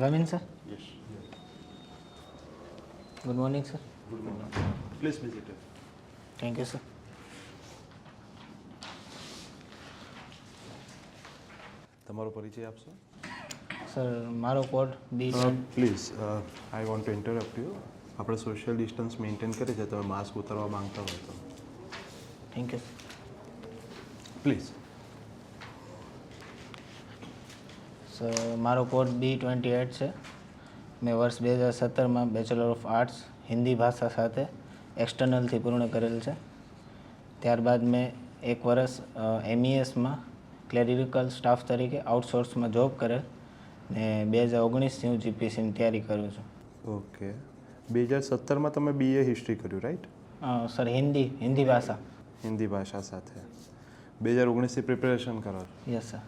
come in, sir? Yes. Good morning, sir. Good morning. Please visit it. Thank you, sir. તમારો પરિચય આપશો? Sir મારો code B please I want to interrupt you. આપણે social distance maintain કરી છે, તમે mask ઉતારવા માંગતા હોય તો થેન્ક યુ. પ્લીઝ. સર મારો કોડ B28 છે. મેં વર્ષ 2017માં બેચલર ઓફ આર્ટ્સ હિન્દી ભાષા સાથે એક્સટર્નલથી પૂર્ણ કરેલ છે. ત્યારબાદ મેં એક વર્ષ MESમાં ક્લેરિકલ સ્ટાફ તરીકે આઉટસોર્સમાં જોબ કરેલ ને 2019થી હું GPSCની તૈયારી કરું છું. ઓકે. 2017માં તમે BA હિસ્ટ્રી કર્યું, રાઈટ? સર હિન્દી ભાષા. હિન્દી ભાષા સાથે 2019થી પ્રિપેરેશન કરો છો? Yes sir.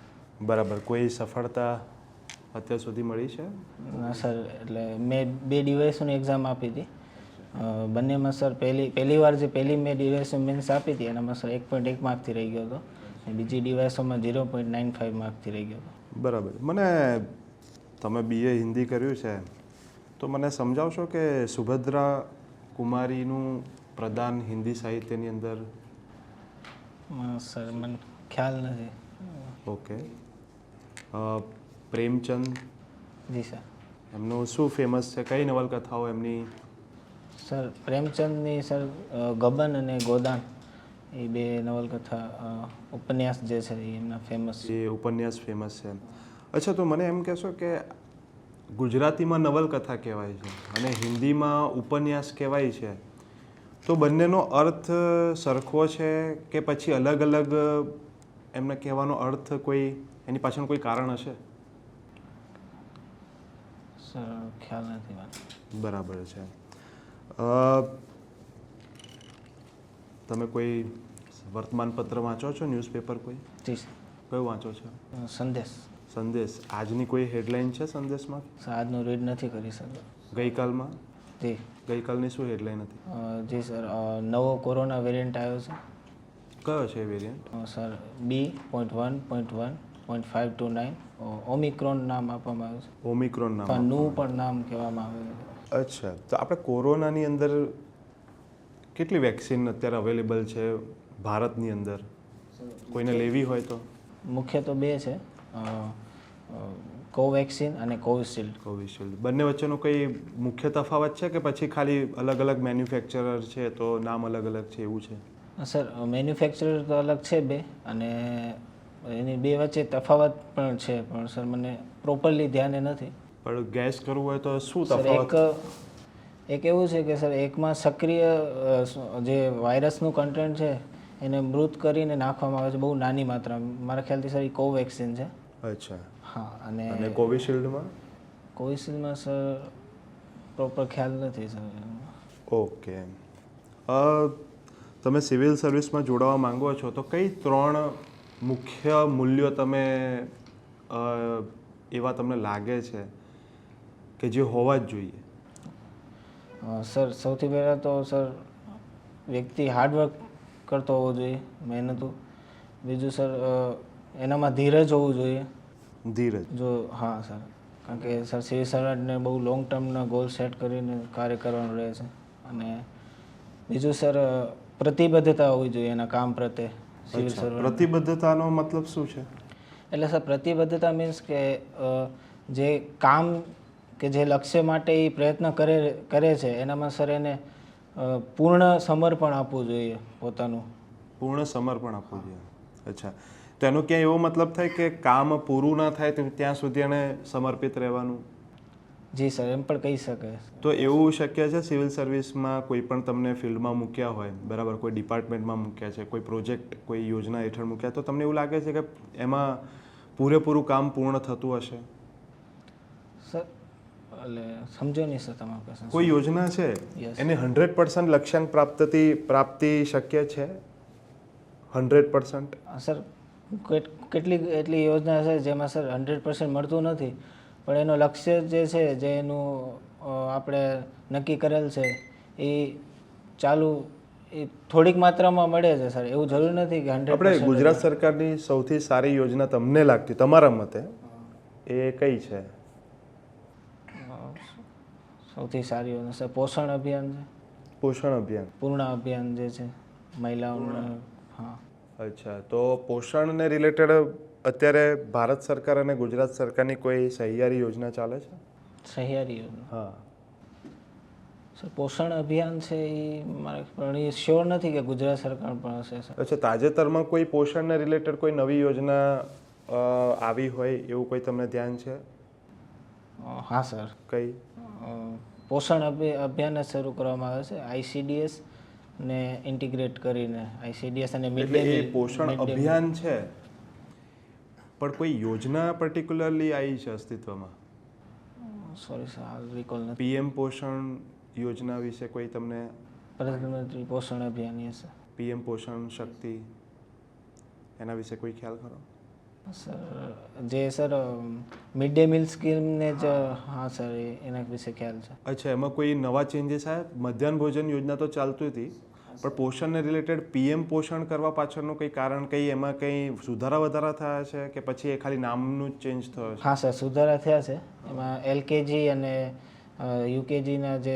બરાબર. કોઈ સફળતા અત્યાર સુધી મળી છે? સર એટલે મેં 2 ડિવાઇસોની એક્ઝામ આપી હતી. બંનેમાં સર પહેલી વાર જે પહેલી મેં ડિવાઇસો મેન્સ આપી હતી એનામાં સર 1.1 માર્કથી રહી ગયો હતો અને બીજી ડિવાઇસોમાં 0.95 માર્કથી રહી ગયો હતો. બરાબર. મને તમે BA હિન્દી કર્યું છે તો મને સમજાવશો કે સુભદ્રા કુમારીનું પ્રદાન હિન્દી સાહિત્યની અંદર? સર મને ખ્યાલ નથી. ઓકે. પ્રેમચંદ? જી સર. એમનું શું ફેમસ છે? કઈ નવલકથાઓ એમની? સર પ્રેમચંદની સર ગબન અને ગોદાન એ 2 નવલકથા ઉપન્યાસ જે છે એ એમના ફેમસ છે. એ ઉપન્યાસ ફેમસ છે. અચ્છા, તો મને એમ કહેશો કે ગુજરાતીમાં નવલકથા કહેવાય છે અને હિન્દીમાં ઉપન્યાસ કહેવાય છે, તો બંનેનો અર્થ સરખો છે કે પછી અલગ અલગ એમને કહેવાનો અર્થ કોઈ એની પાછળનું કોઈ કારણ હશે? સર ખ્યાલ નથી વાત. બરાબર છે. તમે કોઈ વર્તમાનપત્ર વાંચો છો, ન્યૂઝપેપર કોઈ? જી સર. કયું વાંચો છો? સંદેશ. સંદેશ. આજની કોઈ હેડલાઇન છે સંદેશમાં? સર આજનું રીડ નથી કરી શકતો. ગઈકાલમાં? જી. ગઈકાલની શું હેડલાઇન હતી? જી સર નવો કોરોના વેરિયન્ટ આવ્યો છે. કયો છે વેરિયન્ટ? સર B.1.1.529 ઓમિક્રોન નામ આપવામાં આવ્યું છે. ઓમિક્રોન નામ? પણ નું પણ નામ કહેવામાં આવ્યું છે. અચ્છા, તો આપણે કોરોનાની અંદર કેટલી વેક્સિન અત્યારે અવેલેબલ છે ભારતની અંદર? કોઈને લેવી હોય તો? મુખ્ય તો 2 છે, કોવેક્સિન અને કોવિશિલ્ડ. કોવિશિલ્ડ. બંને વચ્ચેનો કોઈ મુખ્ય તફાવત છે કે પછી ખાલી અલગ અલગ મેન્યુફેક્ચરર છે તો નામ અલગ અલગ છે એવું છે? સર મેન્યુફેક્ચરર તો અલગ છે 2 અને એની 2 વચ્ચે તફાવત પણ છે, પણ સર મને પ્રોપરલી ધ્યાને નથી. પણ ગેસ કરવું હોય તો શું સર તફાવત? એક એવું છે કે સર એકમાં સક્રિય જે વાયરસનું કન્ટેન્ટ છે એને મૃત કરીને નાખવામાં આવે છે બહુ નાની માત્રામાં. મારા ખ્યાલથી સર એ કોવેક્સિન છે. અચ્છા. હા. અને કોવિશિલ્ડમાં? કોવિશિલ્ડમાં સર પ્રોપર ખ્યાલ નથી સર. ઓકે. તમે સિવિલ સર્વિસમાં જોડાવા માંગો છો તો કઈ 3 મુખ્ય મૂલ્યો તમે એવા તમને લાગે છે કે જે હોવા જ જોઈએ? સર સૌથી પહેલાં તો સર વ્યક્તિ હાર્ડવર્ક કરતો હોવો જોઈએ, મહેનતુ. બીજું સર એનામાં ધીરજ હોવું જોઈએ. ધીરજ? જો હા સર, કારણ કે સર સિવિલ સર્વન્ટને બહુ લોંગ ટર્મના ગોલ સેટ કરીને કાર્ય કરવાનું રહે છે. અને બીજું સર પ્રતિબદ્ધતા હોવી જોઈએ એના કામ પ્રત્યે સિવિલ સર્વન્ટ. પ્રતિબદ્ધતાનો મતલબ શું છે? એટલે સર પ્રતિબદ્ધતા મીન્સ કે જે કામ કે જે લક્ષ્ય માટે એ પ્રયત્ન કરે છે એનામાં સર એને પૂર્ણ સમર્પણ આપવું જોઈએ પોતાનું. પૂર્ણ સમર્પણ આપવું જોઈએ. અચ્છા, તો એનો ક્યાંય એવો મતલબ થાય કે કામ પૂરું ના થાય ત્યાં સુધી એને સમર્પિત રહેવાનું? જી સર, એમ પણ કહી શકાય. તો એવું શક્ય છે સિવિલ સર્વિસમાં કોઈ પણ તમને ફિલ્ડમાં મૂક્યા હોય, બરાબર, કોઈ ડિપાર્ટમેન્ટમાં મૂક્યા છે, કોઈ પ્રોજેક્ટ કોઈ યોજના હેઠળ મૂક્યા, તો તમને એવું લાગે છે કે એમાં પૂરેપૂરું કામ પૂર્ણ થતું હશે? સર એટલે સમજો નહીં સર તમારા ક્વેશ્ચન. કોઈ યોજના છે એને 100% લક્ષ્યાંક પ્રાપ્તિ શક્ય છે? 100%? સર એટલી યોજના છે જેમાં સર 100% મળતું નથી, પણ એનો લક્ષ્ય જે છે જે એનું આપણે નક્કી કરેલ છે એ ચાલુ એ થોડીક માત્રામાં મળે છે સર. એવું જરૂર નથી કે 100%. આપણે ગુજરાત સરકારની સૌથી સારી યોજના તમને લાગતી તમારા મતે એ કઈ છે? સૌથી સારી યોજના સર પોષણ અભિયાન છે, પોષણ અભિયાન. પૂર્ણ અભિયાન જે છે મહિલાઓને. હા અચ્છા, તો પોષણને રિલેટેડ અત્યારે ભારત સરકાર અને ગુજરાત સરકારની કોઈ સહિયારી યોજના ચાલે છે? સહિયારી યોજના હા. સર પોષણ અભિયાન છે એ મારે પણ એ શ્યોર નથી કે ગુજરાત સરકાર પણ હશે સર. અચ્છા, તાજેતરમાં કોઈ પોષણને રિલેટેડ કોઈ નવી યોજના આવી હોય એવું કોઈ તમને ધ્યાન છે? હા સર, કઈ? પોષણ અભિયાન જ શરૂ કરવામાં આવે છે ICDS ને ઇન્ટિગ્રેટ કરીને. ICDS અને મિડ એટલે ડે એ મીલ પોષણ અભિયાન છે પણ કોઈ યોજના પર્ટિક્યુલરલી આવી છે અસ્તિત્વમાં? સોરી સર હાલ રિકોલ નથી. PM પોષણ યોજના વિશે કોઈ તમને? પ્રધાનમંત્રી પોષણ અભિયાન એ સર. PM પોષણ શક્તિ એના વિશે કોઈ ખ્યાલ ખરો? સર જે સર મિડ ડે મીલ સ્કીમને જ હા સર એના વિશે ખ્યાલ છે. અચ્છા, એમાં કોઈ નવા ચેન્જીસ આવ્યા? મધ્યાહન ભોજન યોજના તો ચાલતી હતી પણ પોષણને રિલેટેડ PM પોષણ કરવા પાછળનું કંઈ કારણ, કંઈ એમાં કંઈ સુધારા વધારા થયા છે કે પછી એ ખાલી નામનું જ ચેન્જ થયો છે? હા સર સુધારા થયા છે. એમાં LKG અને UKGના જે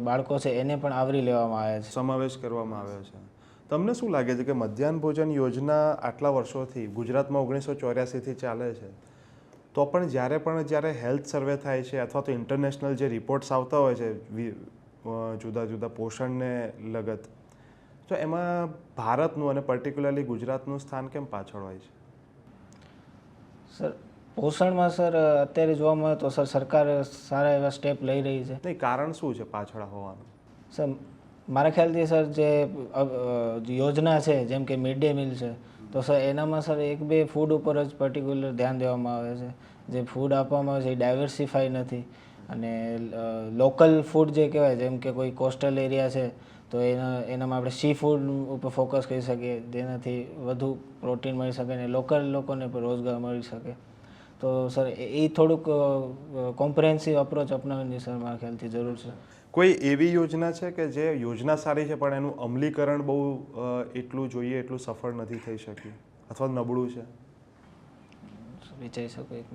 બાળકો છે એને પણ આવરી લેવામાં આવ્યા છે. સમાવેશ કરવામાં આવ્યો છે. તમને શું લાગે છે કે મધ્યાહન ભોજન યોજના આટલા વર્ષોથી ગુજરાતમાં 1984થી ચાલે છે, તો પણ જ્યારે હેલ્થ સર્વે થાય છે અથવા તો ઇન્ટરનેશનલ જે રિપોર્ટ્સ આવતા હોય છે જુદા જુદા પોષણને લગત, તો એમાં ભારતનું અને પર્ટિક્યુલરલી ગુજરાતનું સ્થાન કેમ પાછળ હોય છે? સર પોષણમાં સર અત્યારે જોવા મળે તો સર સરકાર સારા એવા સ્ટેપ લઈ રહી છે. નહીં, કારણ શું છે પાછળ હોવાનું? સર મારા ખ્યાલથી સર જે યોજના છે જેમ કે મિડ ડે મિલ છે તો સર એનામાં સર એક બે ફૂડ ઉપર જ પર્ટિક્યુલર ધ્યાન દેવામાં આવે છે. જે ફૂડ આપવામાં આવે છે એ ડાયવર્સિફાઈ નથી અને લોકલ ફૂડ જે કહેવાય જેમ કે કોઈ કોસ્ટલ એરિયા છે તો એનામાં આપણે સી ફૂડ ઉપર ફોકસ કરી શકીએ જેનાથી વધુ પ્રોટીન મળી શકે અને લોકલ લોકોને પણ રોજગાર મળી શકે. તો સર એ થોડુંક કોમ્પ્રિહેન્સિવ અપ્રોચ અપનાવવાની સર મારા ખ્યાલથી જરૂર છે. કોઈ એવી યોજના છે કે જે યોજના સારી છે પણ એનું અમલીકરણ બહુ એટલું જોઈએ એટલું સફળ નથી થઈ શક્યું અથવા નબળું છે? વિચારી શકો એક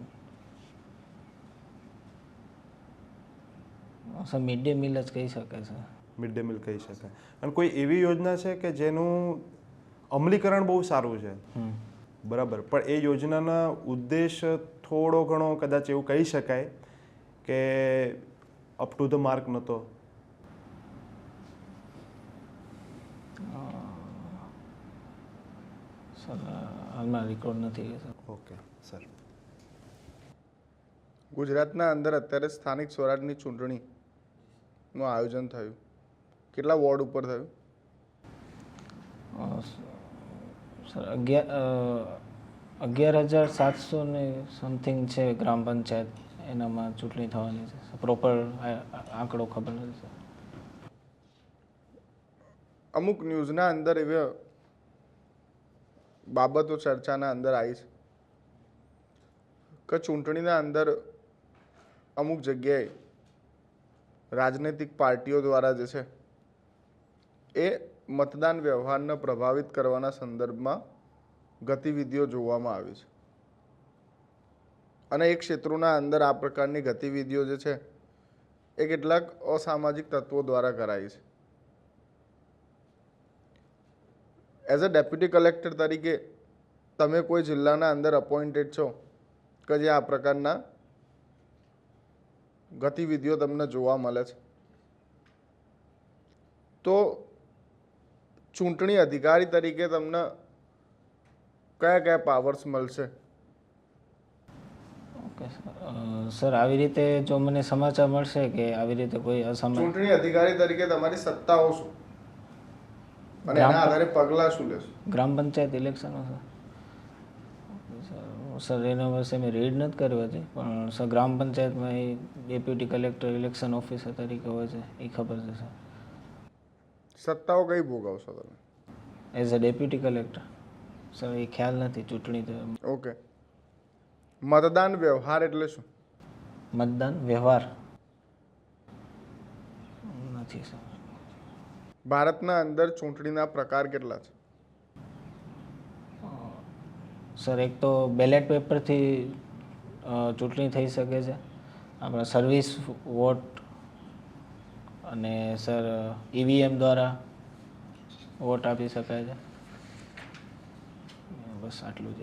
સર મિડ ડે મિલ જ કહી શકે છે. મિડ ડે મિલ કહી શકાય. અને કોઈ એવી યોજના છે કે જેનું અમલીકરણ બહુ સારું છે, બરાબર, પણ એ યોજનાના ઉદ્દેશ થોડો ઘણો કદાચ એવું કહી શકાય કે અપ ટુ ધ માર્ક નહોતો? સર હાલમાં રેકોર્ડ નથી. Okay sir. ગુજરાતના અંદર અત્યારે સ્થાનિક સ્વરાજની ચૂંટણીનું આયોજન થયું. કેટલા વોર્ડ ઉપર થયું? સર 11,700 ને સમથિંગ છે ગ્રામ પંચાયત, એનામાં ચૂંટણી થવાની છે. પ્રોપર આંકડો ખબર નથી સર. અમુક ન્યૂઝના અંદર એવી બાબતો ચર્ચાના અંદર આવી છે કે ચૂંટણીના અંદર અમુક જગ્યાએ રાજનૈતિક પાર્ટીઓ દ્વારા જે છે એ મતદાન વ્યવહારને પ્રભાવિત કરવાના સંદર્ભમાં ગતિવિધિઓ જોવામાં આવી છે અને એ ક્ષેત્રોના અંદર આ પ્રકારની ગતિવિધિઓ જે છે એ કેટલાક અસામાજિક તત્વો દ્વારા કરાઈ છે. એઝ અ ડેપ્યુટી કલેક્ટર તરીકે તમે કોઈ જિલ્લાના અંદર અપોઇન્ટેડ છો કે જે આ પ્રકારના ગતિવિધિઓ તમને જોવા મળે છે, તો ચૂંટણી અધિકારી તરીકે તમને કયા કયા પાવર્સ મળશે? ઓકે સર આવી રીતે જો મને સમાચાર મળશે કે આવી રીતે કોઈ અસામાજિક, ચૂંટણી અધિકારી તરીકે તમારી સત્તાઓ શું અને એના આધારે પગલાં શું લેશો? ગ્રામ પંચાયત ઇલેક્શનો સર એના વર્ષે મેં રીડ નથી કર્યું હતી પણ સર ગ્રામ પંચાયતમાં એ ડેપ્યુટી કલેક્ટર ઇલેક્શન ઓફિસર તરીકે હોય છે એ ખબર છે સર. સત્તાઓ કઈ ભોગવશો તમે? As a deputy collector sir એ ખ્યાલ નથી ચૂંટણી તો. ઓકે, મતદાન વ્યવહાર એટલે શું? મતદાન વ્યવહાર નથી સર. ભારતના અંદર ચૂંટણીના પ્રકાર કેટલા છે? સર એક તો બેલેટ પેપરથી ચૂંટણી થઈ શકે છે. આપણા સર્વિસ વોટ અને સર ઈવીએમ દ્વારા વોટ આપી શકાય છે. બસ આટલું જ.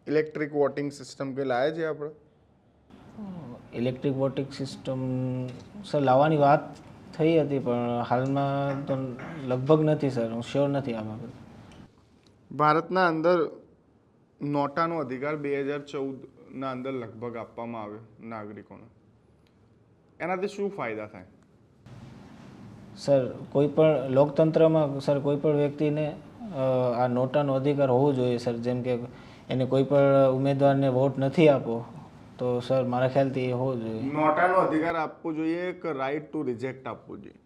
ઇલેક્ટ્રિક વોટિંગ સિસ્ટમ કે લાયા છે આપણે? ઇલેક્ટ્રિક વોટિંગ સિસ્ટમ સર લાવવાની વાત થઈ હતી, પણ હાલમાં તો લગભગ નથી સર, હું શ્યોર નથી આ બાબત. ભારતના અંદર નોટાનો અધિકાર 2014ના અંદર લગભગ આપવામાં આવ્યો નાગરિકોને. એનાથી શું ફાયદા થાય? સર કોઈ પણ લોકતંત્રમાં સર કોઈ પણ વ્યક્તિને આ નોટાનો અધિકાર હોવો જોઈએ સર. જેમ કે એને કોઈ પણ ઉમેદવારને વોટ નથી આપવો તો સર મારા ખ્યાલથી એ હોવો જોઈએ. નોટાનો અધિકાર આપવો જોઈએ કે રાઇટ ટુ રિજેક્ટ આપવું જોઈએ?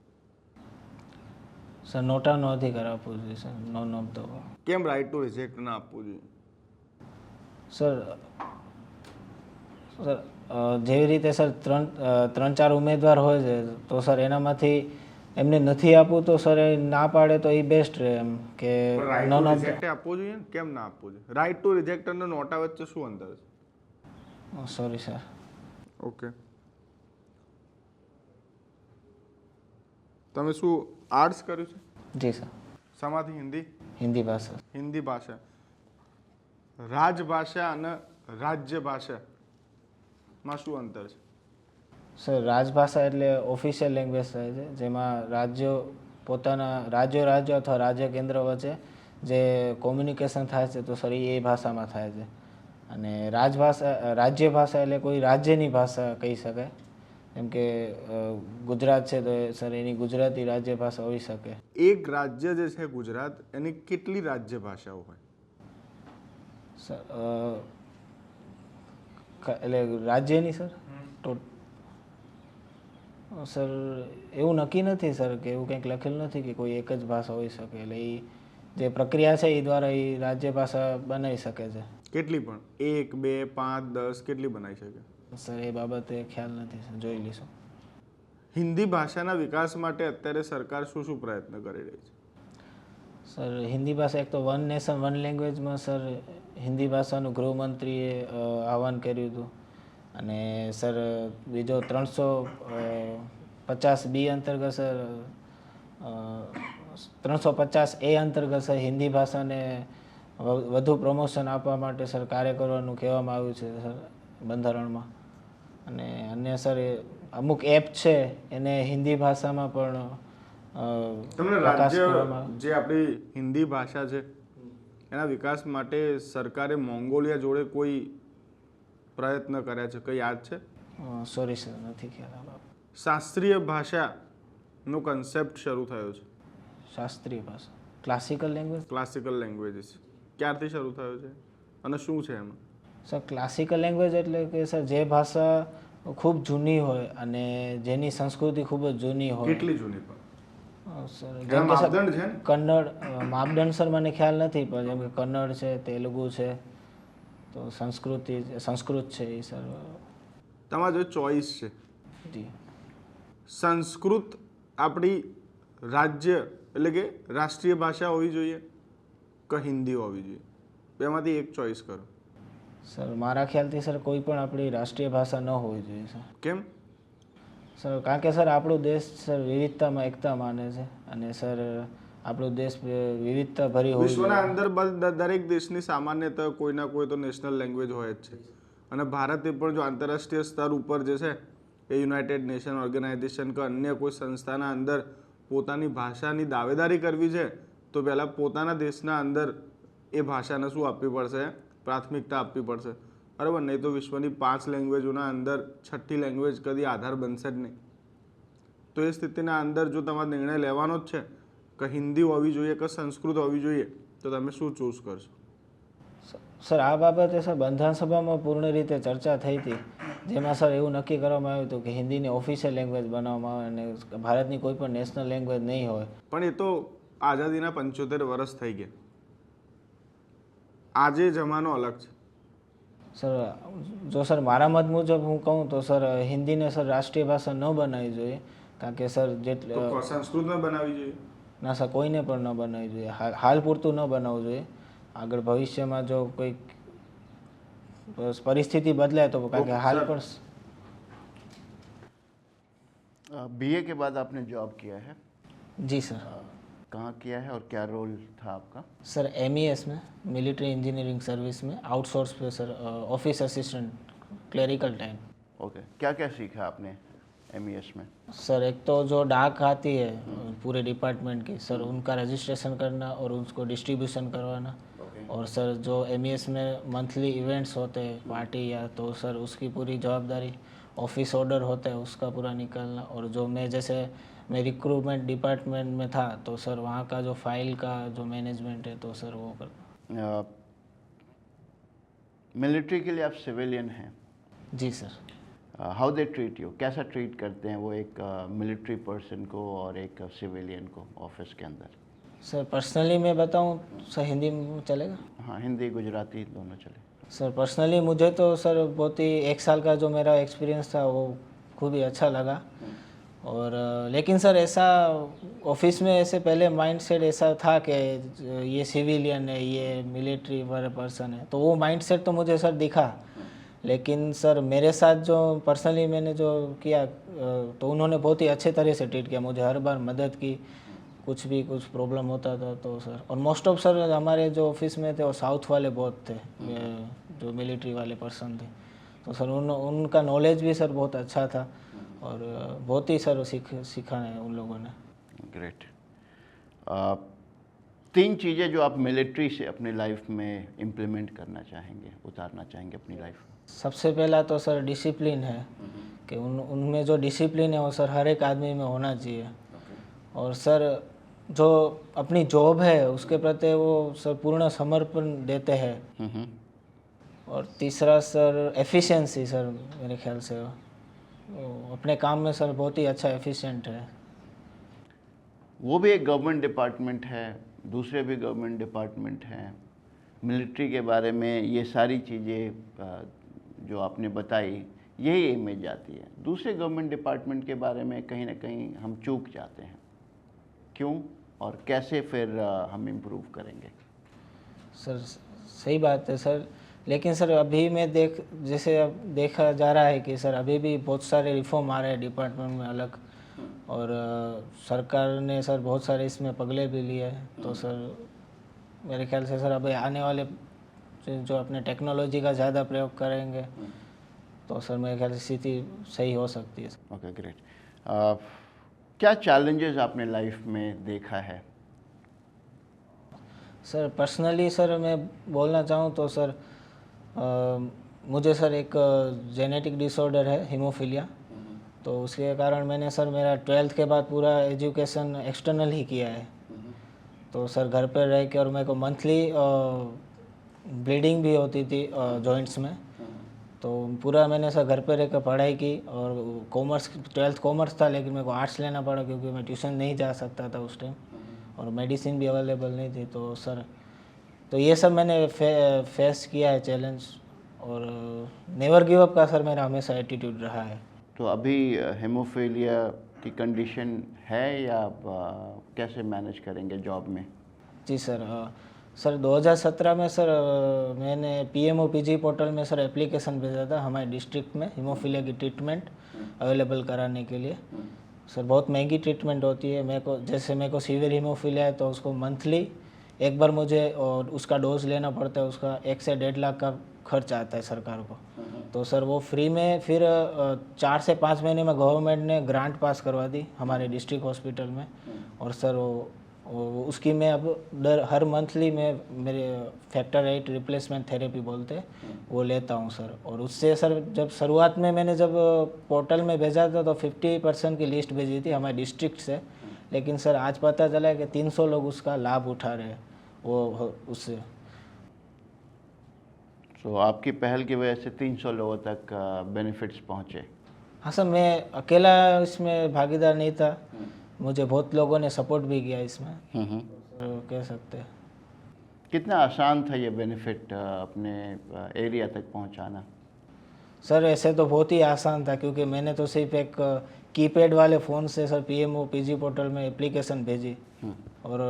સર નોટાનો અધિકાર આપવો જોઈએ સર. Non of the. કેમ રાઇટ ટુ રિજેક્ટ ના આપવું જોઈએ? સર સર જેવી રીતે સર ત્રણ ચાર ઉમેદવાર હોય છે તો સર એનામાંથી એમને નથી આપવું તો સર એ ના પાડે તો એ બેસ્ટ રહે એમ કે નોન ઓફ. રિજેક્ટ આપવો જોઈએ ને? કેમ ના આપવું જોઈએ? રાઇટ ટુ રિજેક્ટ અને નોટા વચ્ચે શું અંતર છે? Sorry sir. ઓકે, તમે શું આર્ટ્સ કર્યું છે? જી સર. શામાંથી? હિન્દી? હિન્દી ભાષા. હિન્દી ભાષા. રાજભાષા અને રાજ્ય ભાષામાં શું અંતર છે? સર રાજભાષા એટલે ઓફિશિયલ લેંગ્વેજ થાય છે, જેમાં રાજ્યો પોતાના રાજ્ય અથવા રાજ્ય કેન્દ્ર વચ્ચે જે કોમ્યુનિકેશન થાય છે તો સર એ ભાષામાં થાય છે. અને રાજ્ય ભાષા એટલે કોઈ રાજ્યની ભાષા કહી શકાય. જેમ કે ગુજરાત છે તો સર એની ગુજરાતી રાજ્ય ભાષા હોઈ શકે. એક રાજ્ય જે છે ગુજરાત, એની કેટલી રાજ્ય ભાષાઓ હોય? સર એટલે રાજ્યની સર સર એવું નક્કી નથી સર, કે એવું કંઈક લખેલું નથી કે કોઈ એક જ ભાષા હોઈ શકે. એટલે એ જે પ્રક્રિયા છે એ દ્વારા એ રાજ્ય ભાષા બનાવી શકે છે. કેટલી પણ? 1, 2, 5, 10 કેટલી બનાવી શકે? સર એ બાબતે ખ્યાલ નથી સર, જોઈ લઈશું. હિન્દી ભાષાના વિકાસ માટે અત્યારે સરકાર શું શું પ્રયત્ન કરી રહી છે? સર હિન્દી ભાષા એક તો વન નેશન વન લેંગ્વેજમાં સર હિન્દી ભાષાનું ગૃહમંત્રીએ આહવાન કર્યું હતું. અને સર બીજો 350B અંતર્ગત સર 350A અંતર્ગત સર હિન્દી ભાષાને વધુ પ્રમોશન આપવા માટે સર કાર્ય કરવાનું કહેવામાં આવ્યું છે સર બંધારણમાં. અને અન્ય સર અમુક એપ છે એને હિન્દી ભાષામાં પણ તમને રાજ્ય જે આપણી હિન્દી ભાષા છે એના વિકાસ માટે સરકારે મોંગોલિયા જોડે કોઈ પ્રયત્ન કર્યા છે? કઈ યાદ છે? સોરી સર, નથી ખ્યાલ. શાસ્ત્રીય ભાષાનો કન્સેપ્ટ શરૂ થયો છે. શાસ્ત્રીય ભાષા ક્લાસિકલ લેંગ્વેજ. ક્લાસિકલ લેંગ્વેજીસ ક્યારથી શરૂ થયો છે અને શું છે એમાં? સર ક્લાસિકલ લેંગ્વેજ એટલે કે સર જે ભાષા ખૂબ જૂની હોય અને જેની સંસ્કૃતિ ખૂબ જ જૂની હોય. કેટલી જૂની પણ? સર જેમ કે સર માપદંડ છે ને? કન્નડ માપદંડ સર મને ખ્યાલ નથી, પણ જેમ કે કન્નડ છે, તેલુગુ છે, તો સંસ્કૃત છે એ સર. તમારા જો ચોઈસ છે, જી સંસ્કૃત આપણી રાજ્ય એટલે કે રાષ્ટ્રીય ભાષા હોવી જોઈએ કે હિન્દી હોવી જોઈએ? બેમાંથી એક ચોઈસ કરો. સર મારા ખ્યાલથી સર કોઈ પણ આપણી રાષ્ટ્રીય ભાષા ન હોવી જોઈએ સર. કેમ? સર કારણ કે સર આપણો દેશ સર વિવિધતામાં એકતા માને છે અને સર આપણો દેશ વિવિધતા ભરી હોવી જોઈએ. વિશ્વના અંદર દરેક દેશની સામાન્યતા કોઈના કોઈ તો નેશનલ લેંગ્વેજ હોય જ છે. અને ભારતે પણ જો આંતરરાષ્ટ્રીય સ્તર ઉપર જે છે એ યુનાઇટેડ નેશન ઓર્ગેનાઇઝેશન કે અન્ય કોઈ સંસ્થાના અંદર પોતાની ભાષાની દાવેદારી કરવી છે તો પહેલાં પોતાના દેશના અંદર એ ભાષાને શું આપવી પડશે? પ્રાથમિકતા આપવી પડશે, બરાબર? નહીં તો વિશ્વની 5 લેંગ્વેજોના અંદર 6ઠ્ઠી લેંગ્વેજ કદી આધાર બનશે જ નહીં. તો એ સ્થિતિના અંદર જો તમારે નિર્ણય લેવાનો જ છે કે હિન્દી હોવી જોઈએ કે સંસ્કૃત હોવી જોઈએ તો તમે શું ચૂઝ કરશો? સર આ બાબતે સર બંધારણ સભામાં પૂર્ણ રીતે ચર્ચા થઈ હતી, જેમાં સર એવું નક્કી કરવામાં આવ્યું હતું કે હિન્દીને ઓફિશિયલ લેંગ્વેજ બનાવવામાં આવે અને ભારતની કોઈ પણ નેશનલ લેંગ્વેજ નહીં હોય. પણ એ તો આઝાદીના 75 વર્ષ થઈ ગયા. આજે જમાનો અલગ છે. સર જો સર મારા મત મુજબ હું કહું તો સર હિન્દીને સર રાષ્ટ્રીય ભાષા ન બનાવવી જોઈએ, કારણ કે સર સંસ્કૃતમાં બનાવવી જોઈએ? ના સર, કોઈને પણ ન બનાવવી જોઈએ. હાલ પૂરતું ન બનાવવું જોઈએ. આગળ ભવિષ્યમાં જો કોઈક પરિસ્થિતિ બદલાય તો, કારણ કે હાલ પણ बीए के बाद आपने जॉब किया है, जी सर। कहाँ किया है और क्या रोल था आपका? सर MES में, मिलिट्री इंजीनियरिंग सर्विस में, आउटसोर्स पे sir, office assistant, clerical time. Okay, क्या क्या सीखा आपने एमईएस में? सर एक तो जो डाक आती है पूरे डिपार्टमेंट की, सर उनका रजिस्ट्रेशन करना और उसको डिस्ट्रीब्यूशन करवाना। और सर जो MES में मंथली इवेंट्स होते हैं पार्टी या, तो सर उसकी पूरी जवाबदारी, ऑफिस ऑर्डर होता है उसका पूरा निकालना। और जो मैं रिक्रूटमेंट डिपार्टमेंट में था, तो सर वहाँ का जो फाइल का जो मैनेजमेंट है, तो सर वो करना। मिलिट्री के लिए आप सिविलियन हैं, जी sir. How they treat you, कैसा ट्रीट करते हैं वो एक मिलिट्री पर्सन को और एक सिविलियन को ऑफिस के अंदर? सर पर्सनली मैं बताऊँ सर, हिंदी में चलेगा? हाँ, हिंदी गुजराती दोनों चले। सर पर्सनली मुझे तो सर बहुत ही 1 साल का जो मेरा एक्सपीरियंस था वो खूब ही अच्छा लगा। और लेकिन सर ऐसा ऑफिस में ऐसे पहले माइंडसेट ऐसा था कि ये सिविलियन है, ये मिलिट्री वाला पर्सन है, तो वो माइंडसेट तो मुझे सर दिखा। लेकिन सर मेरे साथ जो पर्सनली मैंने जो किया, तो उन्होंने बहुत ही अच्छे तरह से ट्रीट किया मुझे, हर बार मदद की, कुछ प्रॉब्लम होता था तो सर। और मोस्ट ऑफ सर हमारे जो ऑफिस में थे वो साउथ वाले बहुत थे, जो मिलिट्री वाले पर्सन थे, तो सर उनका नॉलेज भी सर बहुत अच्छा था। और बहुत ही सर सीखा है उन लोगों ने। ग्रेट। 3 चीज़ें जो आप मिलिट्री से अपनी लाइफ में इम्प्लीमेंट करना चाहेंगे, उतारना चाहेंगे अपनी लाइफ में? सबसे पहला तो सर डिसिप्लिन है, कि उनमें जो डिसिप्लिन है वो सर हर एक आदमी में होना चाहिए। और सर जो अपनी जॉब है उसके प्रति वो सर पूर्ण समर्पण देते हैं। और तीसरा सर एफिशिएंसी, सर मेरे ख्याल से वो अपने काम में सर बहुत ही अच्छा एफिशिएंट है। वो भी एक गवर्नमेंट डिपार्टमेंट है, दूसरे भी गवर्नमेंट डिपार्टमेंट हैं। मिलिट्री के बारे में ये सारी चीज़ें जो आपने बताई, यही इमेज आती है। दूसरे गवर्नमेंट डिपार्टमेंट के बारे में कहीं ना कहीं हम चूक जाते हैं, क्यों और कैसे फिर हम इम्प्रूव करेंगे? सर सही बात है सर, लेकिन सर अभी मैं जैसे अब देखा जा रहा है कि सर अभी भी बहुत सारे रिफॉर्म आ रहे हैं डिपार्टमेंट में अलग। और सरकार ने सर बहुत सारे इसमें पगले भी लिए हैं। तो सर मेरे ख्याल से सर अभी आने वाले जो अपने टेक्नोलॉजी का ज़्यादा प्रयोग करेंगे, तो सर मेरे ख्याल से स्थिति सही हो सकती है। Okay, great. क्या चैलेंजेस आपने लाइफ में देखा है? सर पर्सनली सर मैं बोलना चाहूँ तो सर मुझे सर एक जेनेटिक डिसऑर्डर है, हीमोफीलिया। तो उसके कारण मैंने सर मेरा 12th के बाद पूरा एजुकेशन एक्सटर्नल ही किया है। तो सर घर पर रह के, और मेरे को मंथली ब्लीडिंग भी होती थी जॉइंट्स में। तो पूरा मैंने सर घर पे रह कर पढ़ाई की। और कॉमर्स, 12th कॉमर्स था, लेकिन मेरे को आर्ट्स लेना पड़ा क्योंकि मैं ट्यूशन नहीं जा सकता था उस टाइम, और मेडिसिन भी अवेलेबल नहीं थी। तो सर तो ये सब मैंने फेस किया है चैलेंज। और नेवर गिव अप का सर मेरा हमेशा एटीट्यूड रहा है। तो अभी हेमोफीलिया की कंडीशन है या आप कैसे मैनेज करेंगे जॉब में? जी सर, सर 2017 में सर मैंने PMOPG पोर्टल में सर एप्लीकेशन भेजा था हमारे डिस्ट्रिक्ट में हीमोफीलिया की ट्रीटमेंट अवेलेबल कराने के लिए। सर बहुत महंगी ट्रीटमेंट होती है। मेरे को सीवियर हीमोफीलिया है, तो उसको मंथली एक बार मुझे और उसका डोज लेना पड़ता है। उसका 1 से 1.5 लाख का खर्च आता है सरकार को। तो सर वो फ्री में फिर 4 से 5 महीने में गवर्नमेंट ने ग्रांट पास करवा दी हमारे डिस्ट्रिक्ट हॉस्पिटल में। और सर उसकी मैं अब हर मंथली में मेरे फैक्टर 8 रिप्लेसमेंट थेरेपी बोलते हैं, वो लेता हूँ सर। और उससे सर जब शुरुआत में मैंने जब पोर्टल में भेजा था तो 50% की लिस्ट भेजी थी हमारे डिस्ट्रिक्ट से। लेकिन सर आज पता चला कि 300 लोग उसका लाभ उठा रहे हैं वो उससे। तो आपकी पहल की वजह से 300 लोगों तक बेनिफिट्स पहुँचे? हाँ सर, मैं अकेला इसमें भागीदार नहीं था, मुझे बहुत लोगों ने सपोर्ट भी किया इसमें। तो कह सकते हैं। कितना आसान था ये बेनिफिट अपने एरिया तक पहुंचाना? सर ऐसे तो बहुत ही आसान था, क्योंकि मैंने तो सिर्फ एक कीपैड वाले फ़ोन से सर PMOPG पोर्टल में एप्लीकेशन भेजी। और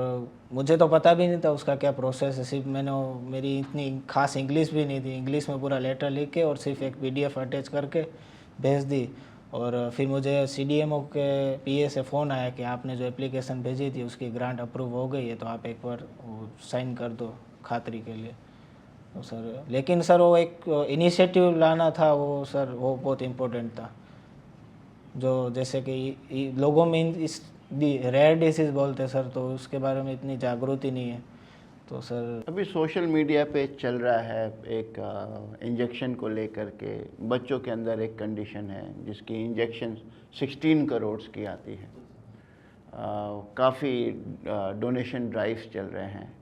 मुझे तो पता भी नहीं था उसका क्या प्रोसेस है। सिर्फ मेरी इतनी खास इंग्लिश भी नहीं थी, इंग्लिश में पूरा लेटर लिख के और सिर्फ एक PDF अटैच करके भेज दी। और फिर मुझे CDMO के PA से फ़ोन आया कि आपने जो एप्लीकेशन भेजी थी उसकी ग्रांट अप्रूव हो गई है, तो आप एक बार वो साइन कर दो खातरी के लिए। तो सर लेकिन सर वो एक इनिशिएटिव लाना था, वो सर वो बहुत इम्पोर्टेंट था। जो जैसे कि लोगों में इस रेयर डिसीज़ बोलते हैं सर, तो उसके बारे में इतनी जागृति नहीं है। तो सर अभी सोशल मीडिया पे चल रहा है एक इंजेक्शन को लेकर के, बच्चों के अंदर एक कंडीशन है जिसकी इंजेक्शन 16 करोड़ की आती है। काफ़ी डोनेशन ड्राइव्स चल रहे हैं।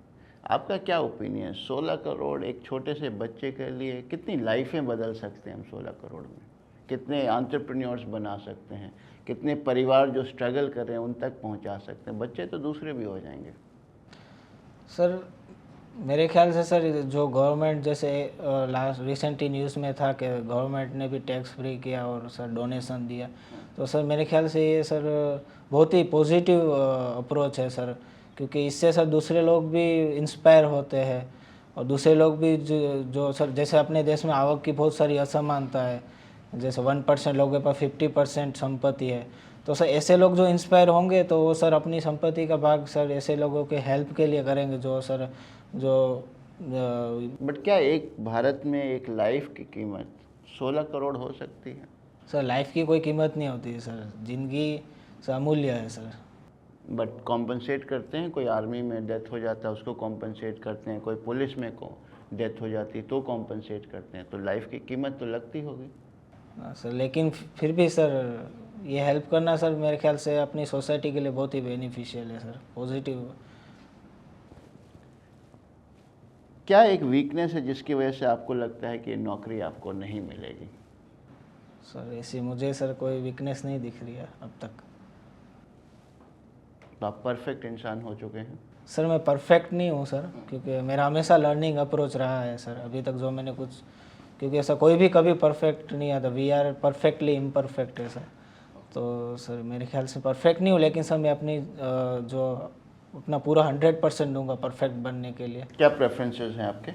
आपका क्या ओपिनियन? 16 करोड़ एक छोटे से बच्चे के लिए कितनी लाइफें बदल सकते हैं हम 16 करोड़ में? कितने एंटरप्रेन्योर्स बना सकते हैं? कितने परिवार जो स्ट्रगल कर रहे हैं उन तक पहुंचा सकते हैं? बच्चे तो दूसरे भी हो जाएंगे। सर मेरे ख्याल से सर जो गवर्नमेंट जैसे लास्ट रिसेंटली न्यूज़ में था कि गवर्नमेंट ने भी टैक्स फ्री किया और सर डोनेशन दिया, तो सर मेरे ख्याल से ये सर बहुत ही पॉजिटिव अप्रोच है सर, क्योंकि इससे सर दूसरे लोग भी इंस्पायर होते हैं और दूसरे लोग भी जो सर जैसे अपने देश में आवक की बहुत सारी असमानता है, जैसे 1% लोगों के पास 50% संपत्ति है, तो सर ऐसे लोग जो इंस्पायर होंगे तो वो सर अपनी संपत्ति का भाग सर ऐसे लोगों के हेल्प के लिए करेंगे जो सर जो बट क्या एक भारत में एक लाइफ की कीमत 16 करोड़ हो सकती है? सर लाइफ की कोई कीमत नहीं होती है सर, जिंदगी सर अमूल्य है सर। बट कॉम्पनसेट करते हैं, कोई आर्मी में डेथ हो जाता है उसको कॉम्पनसेट करते हैं, कोई पुलिस में को डेथ हो जाती तो कॉम्पनसेट करते हैं, तो लाइफ की कीमत तो लगती होगी। हाँ सर, लेकिन फिर भी सर ये हेल्प करना सर मेरे ख्याल से अपनी सोसाइटी के लिए बहुत ही बेनिफिशियल है सर, पॉजिटिव। क्या एक वीकनेस है जिसकी वजह से आपको लगता है कि नौकरी आपको नहीं मिलेगी? सर ऐसी मुझे सर कोई वीकनेस नहीं दिख रही है अब तक। तो आप परफेक्ट इंसान हो चुके हैं? सर मैं परफेक्ट नहीं हूँ सर, क्योंकि मेरा हमेशा लर्निंग अप्रोच रहा है सर अभी तक जो मैंने कुछ, क्योंकि ऐसा कोई भी कभी परफेक्ट नहीं आता, वी आर परफेक्टली इम्परफेक्ट है सर। तो सर मेरे ख्याल से परफेक्ट नहीं हूँ, लेकिन सर मैं अपनी जो अपना पूरा 100% दूंगा परफेक्ट बनने के लिए। क्या प्रेफरेंसेस हैं आपके?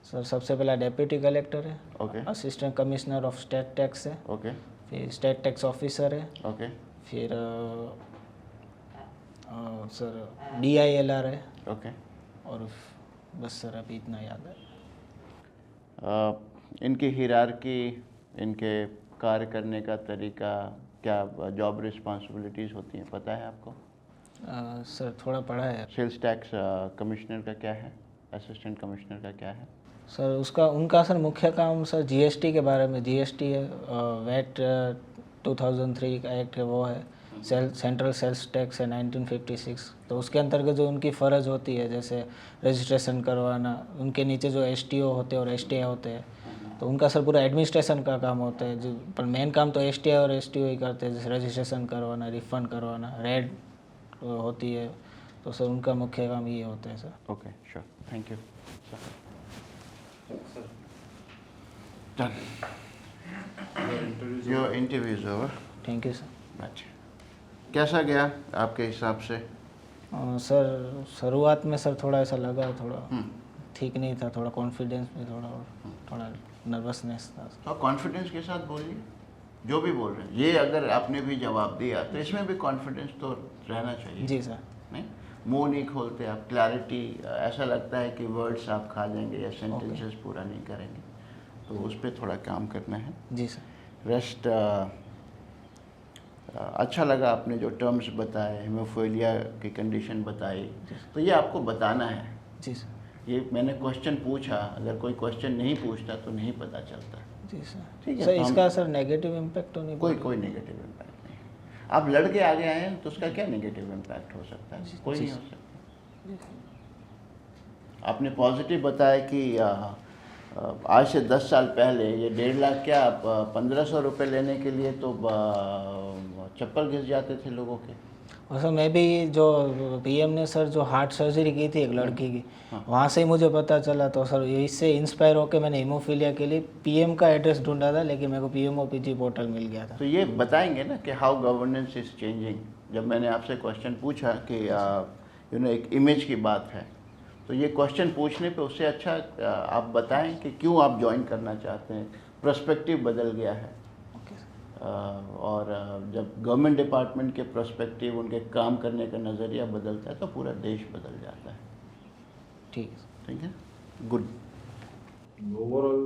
सर सबसे पहला डेप्यूटी कलेक्टर है, okay assistant commissioner of state tax है, ओके फिर स्टेट टैक्स ऑफिसर है, ओके फिर सर DILR है, ओके। और बस सर अभी इतना याद है। इनकी हिरार्की, इनके कार्य करने का तरीका, क्या जॉब रिस्पॉन्सिबिलिटीज़ होती हैं, पता है आपको? सर थोड़ा पढ़ा है सेल्स टैक्स कमिश्नर का क्या है, असिस्टेंट कमिश्नर का क्या है? सर। उसका उनका सर मुख्य काम सर GST के बारे में, GST है, वैट 2003 का एक्ट है वो है, सेंट्रल सेल्स टैक्स है 1956, तो उसके अंतर्गत जो उनकी फ़र्ज होती है जैसे रजिस्ट्रेशन करवाना, उनके नीचे जो STO होते हैं और STI होते हैं, तो उनका सर पूरा एडमिनिस्ट्रेशन का काम होता है, जो पर मेन काम तो STI और STO ही करते हैं, जैसे रजिस्ट्रेशन करवाना, रिफ़ंड करवाना, रेड होती है, तो सर उनका मुख्य काम ये होता है sir. Okay sure, thank you done. Your interview is over. Thank you sir. अच्छा, कैसा गया आपके हिसाब से? सर शुरुआत में सर थोड़ा ऐसा लगा, थोड़ा ठीक नहीं था, थोड़ा कॉन्फिडेंस में थोड़ा नर्वसनेस था। तो कॉन्फिडेंस के साथ बोलिए, जो भी बोल रहे हैं। ये अगर आपने भी जवाब दिया तो इसमें भी कॉन्फिडेंस तो रहना चाहिए। जी सर। नहीं, मुंह नहीं खोलते आप, क्लैरिटी, ऐसा लगता है कि वर्ड्स आप खा जाएंगे या सेंटेंसेस पूरा नहीं करेंगे, तो उस पर थोड़ा काम करना है। जी सर। रेस्ट अच्छा लगा आपने जो टर्म्स बताए, हेमोफिलिया की कंडीशन बताई, तो ये आपको बताना है। जी सर। ये मैंने क्वेश्चन पूछा, अगर कोई क्वेश्चन नहीं पूछता तो नहीं पता चलता। जी सर। ठीक है, सर तो हम- इसका सर नेगेटिव इम्पैक्ट तो नहीं कोई नेगेटिव इम्पैक्ट नहीं। आप लड़के आगे आए हैं तो उसका क्या नेगेटिव इम्पैक्ट हो सकता है? कोई नहीं हो सकता। आपने पॉजिटिव बताया कि आज से 10 साल पहले ये 1.5 लाख क्या 1500 रुपये लेने के लिए तो चप्पल घिस जाते थे लोगों के। और सर मैं भी जो PM ने सर जो हार्ट सर्जरी की थी एक लड़की की, वहाँ से ही मुझे पता चला, तो सर इससे इंस्पायर होकर मैंने हीमोफीलिया के लिए PM का एड्रेस ढूंढा था, लेकिन मेरे को PMOPG पोर्टल मिल गया था। तो ये बताएंगे ना कि हाउ गवर्नेंस इज चेंजिंग। जब मैंने आपसे क्वेश्चन पूछा कि एक इमेज की बात है, तो ये क्वेश्चन पूछने पे उससे अच्छा आप बताएं कि क्यों आप ज्वाइन करना चाहते हैं, पर्सपेक्टिव बदल गया है। और जब गवर्नमेंट डिपार्टमेंट के पर्सपेक्टिव, उनके काम करने का नज़रिया बदलता है तो पूरा देश बदल जाता है। ठीक है। ठीक है, ગુડ। ઓવરઓલ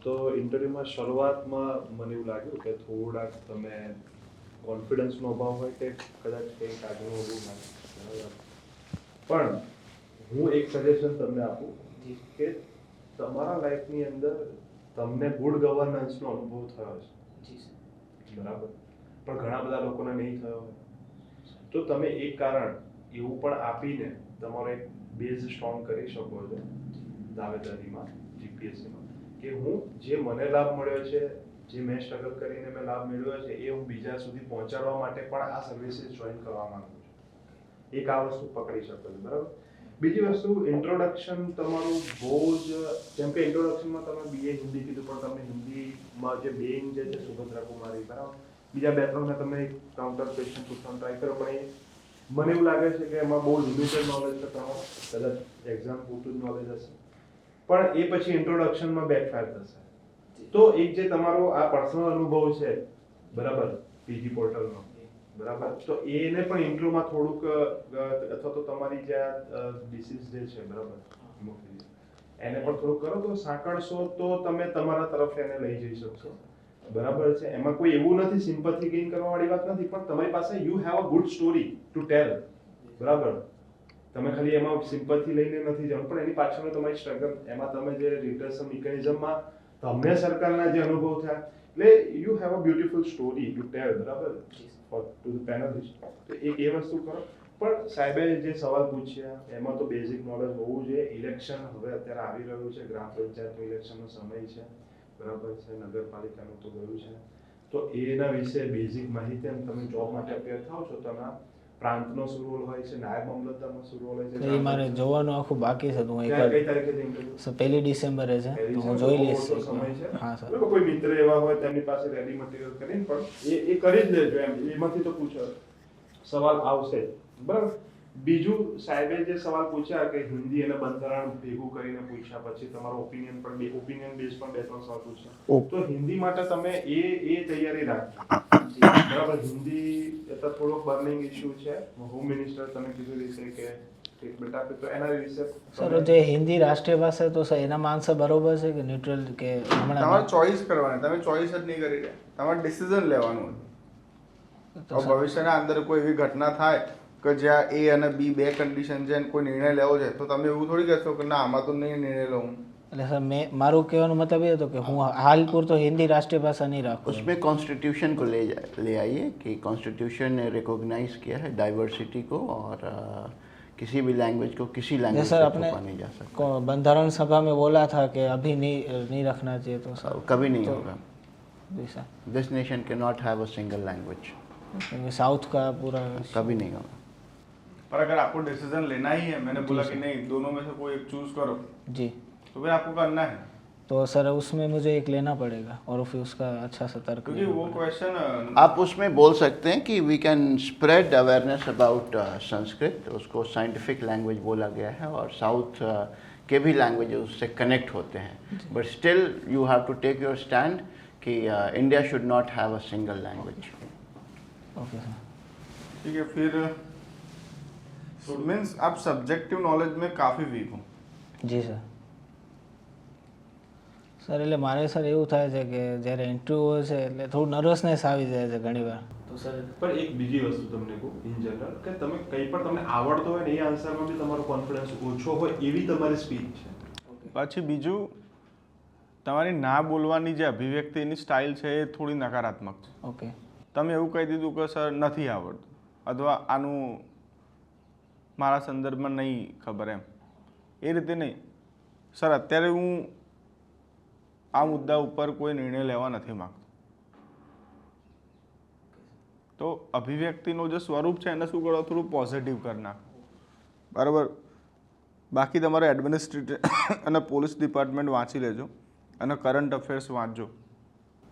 તો ઇન્ટરવ્યૂમાં શરૂઆતમાં મને એવું લાગ્યું કે થોડાક તમે કોન્ફિડન્સનો અભાવ હોય કે કદાચ કંઈક આગળનું એવું લાગે, પણ હું એક સજેશન તમને આપું કે તમારા લાઈફની અંદર તમને ગુડ ગવર્નન્સનો અનુભવ થયો છે, બરાબર, પણ ઘણા બધા લોકોને નહીં થયો હોય, તો તમે એક કારણ એવું પણ આપીને તમારો એક બેઝ સ્ટ્રોંગ કરી શકો છો દાવેદારીમાં, જીપીએસસીમાં, કે હું જે મને લાભ મળ્યો છે, જે મેં સ્ટ્રગલ કરીને મેં લાભ મેળવ્યો છે, એ હું બીજા સુધી પહોંચાડવા માટે પણ આ સર્વિસીસ જોઈન કરવા માંગુ છું। એક આ વસ્તુ પકડી શકો છો, બરાબર। બીજી વસ્તુ, ઇન્ટ્રોડક્શન તમારું બહુ જ, જેમ કે ઇન્ટ્રોડક્શનમાં તમે બીએ હિન્દી કીધું, પણ તમે હિન્દીમાં જે બેઇંગ જે છે સુભદ્રા કુમારી, બરાબર, બીજા 2-3 તમે કાઉન્ટર ક્વેશ્ચન પૂછવાનું ટ્રાય કરો, પણ એ મને એવું લાગે છે કે એમાં બહુ લિમિટેડ નોલેજ છે તમારું, કદાચ એક્ઝામ પૂરતું જ નોલેજ હશે, પણ એ પછી ઇન્ટ્રોડક્શનમાં બેકફાયર થશે। તો એક જે તમારો આ પર્સનલ અનુભવ છે, બરાબર, પીજી પોર્ટલનો, બરાબર, તો એને પણ ઇન્ટ્રોમાં થોડુંક અથવા તો તમારી જે આ ડિસીઝ જે છે, બરાબર, એને પણ થોડુંક કરો તો સાંકળશો તો તમે તમારા તરફ એને લઈ જઈ શકશો, બરાબર છે। એમાં કોઈ એવું નથી, સિમ્પથી ગેઇન કરવા વાળી વાત નથી, પણ તમારી પાસે you have a good story to tell, બરાબર, તમે ખાલી એમાં સિમ્પથી લઈને નથી જવાનું, પણ એની પાછળનો તમારી સ્ટ્રગલ, એમાં તમે જે રિટર્સન મિકેનિઝમમાં તમને સરકારના જે અનુભવ થયા, એટલે you have a beautiful story to tell, બરાબર, ફોર ટુ ધ પેનલિસ્ટ, તો એ વસ્તુ કરો। પણ સાહેબે જે સવાલ પૂછ્યા એમાં તો બેઝિક નોલેજ હોવું જોઈએ। ઇલેક્શન હવે અત્યારે આવી રહ્યું છે, ગ્રામ પંચાયતનું ઇલેક્શનનો સમય છે, બરાબર છે, નગરપાલિકાનું તો ગયું છે, તો એના વિશે બેઝિક માહિતી, અને તમે જોબ માટે અપેર થાવ છો તો એમાં પ્રાંતનો શું રોલ હોય છે, નાયબ મામલતદારનો શું રોલ હોય છે, એ મારે જોવાનું આખું બાકી છે, તો હું કઈ તારીખે છે ઇન્ટરવ્યુ? સર 1 ડિસેમ્બરે છે, તો હું જોઈ લઈશ સમય છે। હા સર, બરાબર, કોઈ મિત્ર એવા હોય તેમની પાસે રેડી મટીરિયલ કરીને પણ એ કરી જ લેજો, એમ એમાંથી તો પૂછો સવાલ આવશે, બરાબર। બીજું, સાહેબે જે સવાલ પૂછ્યા કે હિન્દી અને બંધારણ ભેગું કરીને પૂછ્યા, પછી તમારો ઓપિનિયન બેઝ પણ 2-3 સવાલ પૂછ્યા, તો હિન્દી માટે તમે એ તૈયારી રાખજો, બરાબર। હિન્દી એટલે થોડોક બર્નિંગ ઇશ્યુ છે, હોમ મિનિસ્ટર તમે કીધું રીતે કે સ્ટેટમેન્ટ આપે, તો એના વિશે સર જે હિન્દી રાષ્ટ્રીય ભાષા, તો સર એનામાં આન્સર બરોબર છે કે ન્યુટ્રલ, કે હમણાં તમારે ચોઈસ કરવાની, તમે ચોઈસ જ નહીં કરી રહ્યા, તમારે ડિસિઝન લેવાનું તો હતું। ભવિષ્યના અંદર કોઈ એવી ઘટના થાય કે જ્યાં એ અને બી બે કન્ડિશન છે, કોઈ નિર્ણય લેવો છે, તો તમે એવું થોડી કહેશો કે ના આમાં તો નહીં નિર્ણય લઉં। એટલે સર મારું કહેવાનો મતલબ એ હતો કે હું હાલ પૂરતો હિન્દી રાષ્ટ્રીय भाषा नहीं रखूँ। उसमें कॉन्स्टिट्यूशन को ले आइए कि कॉन्स्टिट्यूशन ने रिकॉग्नाइज किया है डाइवर्सिटी को, और किसी भी लैंग्वेज को किसी लैंग्वेज से थोपा नहीं जा सकता। बंधारण सभा में बोला था कि अभी नहीं रखना चाहिए, तो सर कभी नहीं होगा। जी sir, this nation can not have a single language, south का पूरा कभी नहीं होगा। पर अगर आपको डिसीजन लेना ही है, मैंने बोला कि नहीं दोनों में से कोई एक चूज करो, जी, तो फिर आपको करना है, तो सर उसमें मुझे एक लेना पड़ेगा और फिर उसका अच्छा सा तर्क क्योंकि लेना वो पड़ेगा। क्वेश्चन आप उसमें बोल सकते हैं कि we can spread awareness about Sanskrit, उसको साइंटिफिक लैंग्वेज बोला गया है, और साउथ के भी लैंग्वेज उससे कनेक्ट होते हैं, but still you have to take your stand कि India should not have a single language. Okay sir, ठीक है। फिर मीन्स आप सब्जेक्टिव नॉलेज में काफ़ी वीक हो। જી સર। સર એટલે મારે સર એવું થાય છે કે જ્યારે ઇન્ટરવ્યૂ હોય છે એટલે થોડું નર્વસનેસ આવી જાય છે ઘણીવાર, તો સર પણ એક બીજી વસ્તુ તમને કહું ઇન જનરલ, કે તમે કંઈ પણ તમને આવડતો હોય ને એ આન્સરમાં બી તમારો કોન્ફિડન્સ ઓછો હોય એવી તમારી સ્પીચ છે। પછી બીજું, તમારી ના બોલવાની જે અભિવ્યક્તિની સ્ટાઇલ છે એ થોડી નકારાત્મક છે। ઓકે, તમે એવું કહી દીધું કે સર નથી આવડતું, અથવા આનું મારા સંદર્ભમાં નહીં ખબર, એમ એ રીતે નહીં, સર અત્યારે હું આ મુદ્દા ઉપર કોઈ નિર્ણય લેવા નથી માગતો, તો અભિવ્યક્તિનું જે સ્વરૂપ છે એને શું કરો, થોડું પોઝિટિવ કરી નાખો, બરાબર। બાકી તમારે એડમિનિસ્ટ્રેટિવ અને પોલીસ ડિપાર્ટમેન્ટ વાંચી લેજો, અને કરંટ અફેર્સ વાંચજો।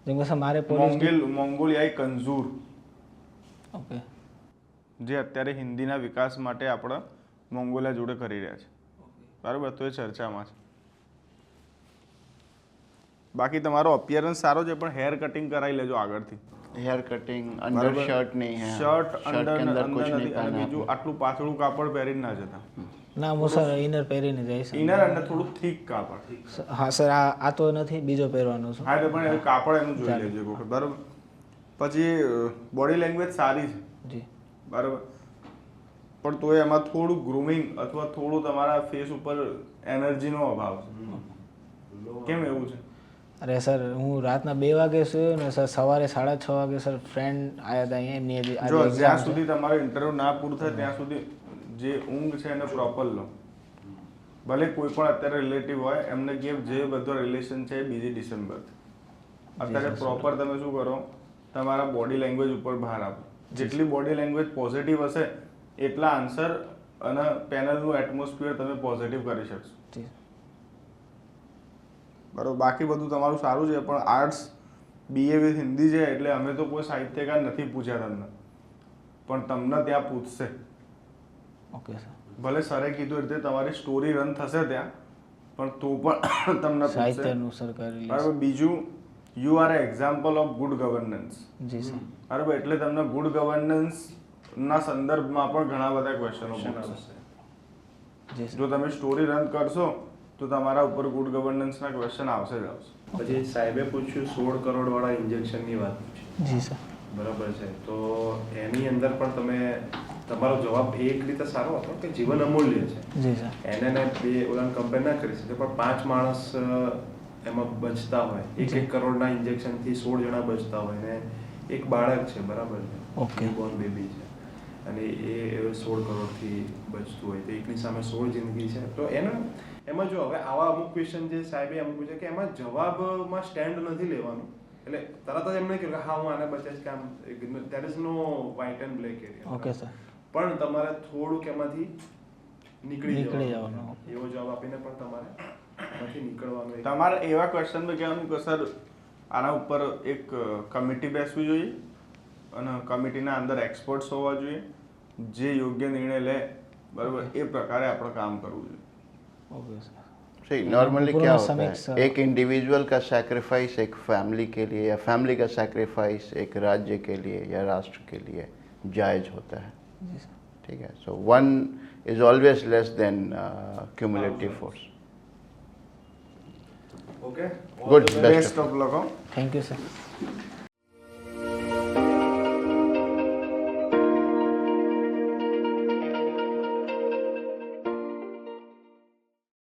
જેમ કે સર મારે પોલીસ, મોંગોલિયાઈ કંજૂર, ઓકે, જે અત્યારે હિન્દીના વિકાસ માટે આપણે મોંગોલિયા જોડે કરી રહ્યા છે, બરાબર, તો એ ચર્ચામાં છે। બાકી તમારો અપિયરન્સ સારો છે પણ હેર કટિંગ કરાવી લેજો આગળથી. हेयर कटिंग अंडर शर्ट नहीं है, શર્ટ शर्ट के अंदर कुछ नहीं નથી અને पहना બીજું આટલું પાતળું કાપડ પહેરીને ના જતા. ના હું સર ઇનર પહેરીને જઈશ. ઇનર અને થોડું થીક કાપડ. હા સર આ તો નથી, બીજો પહેરવાનો છું. હા એટલે પણ એ કાપડ એનું જોઈ લેજો એક વખત, બરાબર. પછી બોડી લેંગ્વેજ સારી છે, જી બરાબર, પણ તોય એમાં થોડું ગ્રૂમિંગ અથવા થોડું તમારા ફેસ ઉપર એનર્જીનો અભાવ છે. કેમ એવું છે? અરે સર હું રાતના 2 વાગે સુયો ને સર સવારે 6:30 વાગે સર ફ્રેન્ડ આવ્યા હતા અહીંયા, એમની આજે જો exam જ્યાં છે. સુધી તમારો ઇન્ટરવ્યુ ના પૂરું થાય ત્યાં સુધી જે ઊંઘ છે એને પ્રોપર લો. ભલે કોઈ પણ અત્યારે રિલેટિવ હોય એમને કે જે બધો રિલેશન છે એ 2 ડિસેમ્બરથી અત્યારે પ્રોપર તમે શું કરો, તમારા બોડી લેંગ્વેજ ઉપર ભાર આપો. જેટલી બોડી લેંગ્વેજ પોઝિટિવ હશે એટલા આન્સર અને પેનલનું એટમોસ્ફિયર તમે પોઝિટિવ કરી શકશો. જી બરાબર. બાકી બધું તમારું સારું છે પણ આર્ટ્સ BA વિથ હિન્દી છે એટલે અમે તો કોઈ સાહિત્યકાર નથી પૂછ્યા તમને, પણ તમને ત્યાં પૂછશે. Okay sir. ભલે સરે કીધું એ રીતે તમારી સ્ટોરી રન થશે ત્યાં, પણ તો પણ તમને પૂછશે. સાહિત્યનું સર કરી લઈશ. બરાબર. બીજું you are a example of good governance. જી સર. બરાબર. એટલે તમને ગુડ ગવર્નન્સ ના સંદર્ભમાં પણ ઘણા બધા ક્વેશ્ચનો પૂછશે. જી સર. જો તમે સ્ટોરી રન કરશો તો તમારા ઉપર ગુડ ગવર્નન્સના ક્વેશ્ચન આવશે જ આવશે. પછી સાહેબે પૂછ્યું 16 કરોડ વાળા ઇન્જેક્શનની વાત પૂછી, જી સર. બરાબર છે, તો એની અંદર પણ તમે તમારો જવાબ એક રીતે સારો હતો કે જીવન અમૂલ્ય છે, જી સર. એને બે ઓલાને કમ્પેર ના કરી શકે, પણ 5 માણસ એમાં બચતા હોય, 1 કરોડના ઇન્જેક્શનથી 16 જણા બચતા હોય ને એક બાળક છે, બરાબર છે, ઓકે. ન્યૂબોર્ન બેબી છે અને એ 16 કરોડથી બચતું હોય તો એકની સામે 16 જિંદગી છે. તો એમાં જો હવે આવા અમુક ક્વેશ્ચન જે સાહેબે અમુક પૂછે કે એમાં જવાબમાં સ્ટેન્ડ નથી લેવાનું, એટલે તરત જ એમ નહીં કહ્યું કે હા હું આને બચાવીશ કે આમ, there is no white and black area. Okay sir. પણ તમારે થોડુંક એમાંથી નીકળી જવાનું. એવો જવાબ આપીને પણ તમારે એમાંથી નીકળવાનું. તમારે એવા ક્વેશ્ચન પર કહેવાનું કે સર આના ઉપર એક કમિટી બેસવી જોઈએ અને કમિટીના અંદર એક્સપર્ટ્સ હોવા જોઈએ જે યોગ્ય નિર્ણય લે, બરાબર, એ પ્રકારે આપણે કામ કરવું જોઈએ. Okay sir. सही नॉर्मली क्या होता समीक्षा- है, एक इंडिविजुअल का सैक्रिफाइस एक फैमिली के लिए या फैमिली का सैक्रिफाइस एक राज्य के लिए या राष्ट्र के लिए जायज होता है. जी सर. ठीक है. So one is always less than cumulative force. Okay, Good. Best of luck. Thank you sir.